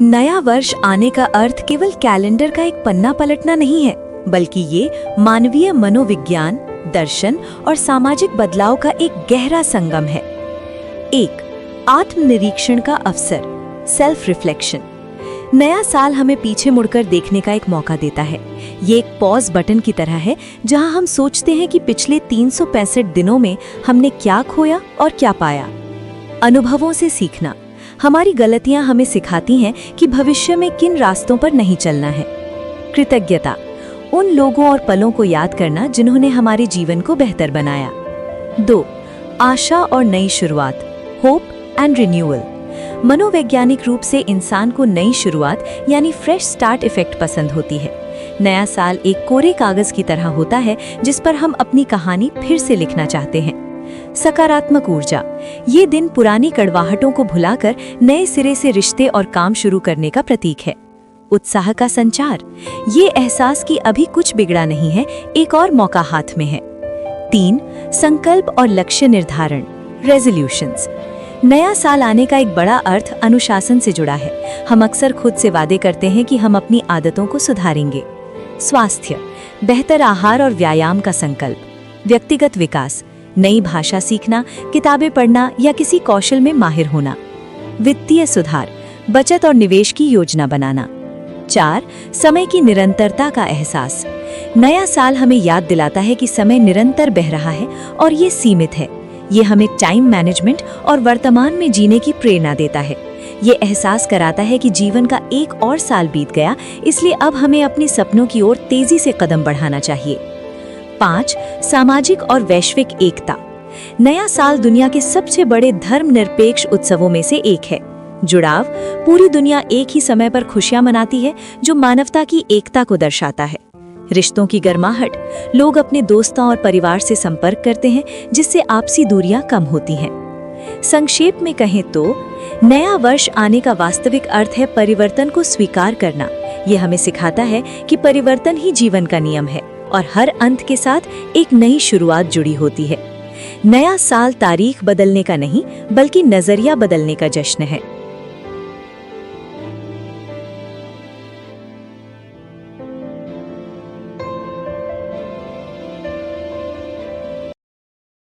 नया वर्ष आने का अर्थ केवल कैलेंडर का एक पन्ना पलटना नहीं है, बल्कि ये मानवीय मनोविज्ञान, दर्शन और सामाजिक बदलाव का एक गहरा संगम है। 1. आत्मनिरीक्षण का अवसर, सेल्फ रिफ्लेक्शन। नया साल हमें पीछे मुड़कर देखने का एक मौका देता है। ये एक पॉज बटन की तरह है, जहां हम सोचते हैं कि पिछले 365 दिनों में हमने क्या खोया और क्या पाया। अनुभवों से सीखना, हमारी गलतियां हमें सिखाती हैं कि भविष्य में किन रास्तों पर नहीं चलना है। कृतज्ञता, उन लोगों और पलों को याद करना जिन्होंने हमारे जीवन को बेहतर बनाया। 2. आशा और नई शुरुआत, होप एंड रिन्यूअल। मनोवैज्ञानिक रूप से इंसान को नई शुरुआत यानी फ्रेश स्टार्ट इफेक्ट पसंद होती है। नया साल एक कोरे कागज की तरह होता है जिस पर हम अपनी कहानी फिर से लिखना चाहते हैं। सकारात्मक ऊर्जा, ये दिन पुरानी कड़वाहटों को भुलाकर नए सिरे से रिश्ते और काम शुरू करने का प्रतीक है। उत्साह का संचार, ये एहसास कि अभी कुछ बिगड़ा नहीं है, एक और मौका हाथ में है। 3. संकल्प और लक्ष्य निर्धारण, रेजोल्यूशंस। नया साल आने का एक बड़ा अर्थ अनुशासन से जुड़ा है। हम अक्सर खुद से वादे करते हैं कि हम अपनी आदतों को सुधारेंगे। स्वास्थ्य, बेहतर आहार और व्यायाम का संकल्प। व्यक्तिगत विकास, नई भाषा सीखना, किताबें पढ़ना या किसी कौशल में माहिर होना। वित्तीय सुधार, बचत और निवेश की योजना बनाना। 4. समय की निरंतरता का एहसास। नया साल हमें याद दिलाता है कि समय निरंतर बह रहा है और ये सीमित है। ये हमें टाइम मैनेजमेंट और वर्तमान में जीने की प्रेरणा देता है। ये एहसास कराता है कि जीवन का एक और साल बीत गया, इसलिए अब हमें अपने सपनों की ओर तेजी से कदम बढ़ाना चाहिए। 5. सामाजिक और वैश्विक एकता। नया साल दुनिया के सबसे बड़े धर्मनिरपेक्ष उत्सवों में से एक है। जुड़ाव, पूरी दुनिया एक ही समय पर खुशियां मनाती है, जो मानवता की एकता को दर्शाता है। रिश्तों की गर्माहट, लोग अपने दोस्तों और परिवार से संपर्क करते हैं, जिससे आपसी दूरियां कम होती हैं। संक्षेप में कहें तो नया वर्ष आने का वास्तविक अर्थ है परिवर्तन को स्वीकार करना। यह हमें सिखाता है कि परिवर्तन ही जीवन का नियम है और हर अंत के साथ एक नई शुरुआत जुड़ी होती है। नया साल तारीख बदलने का नहीं, बल्कि नजरिया बदलने का जश्न है।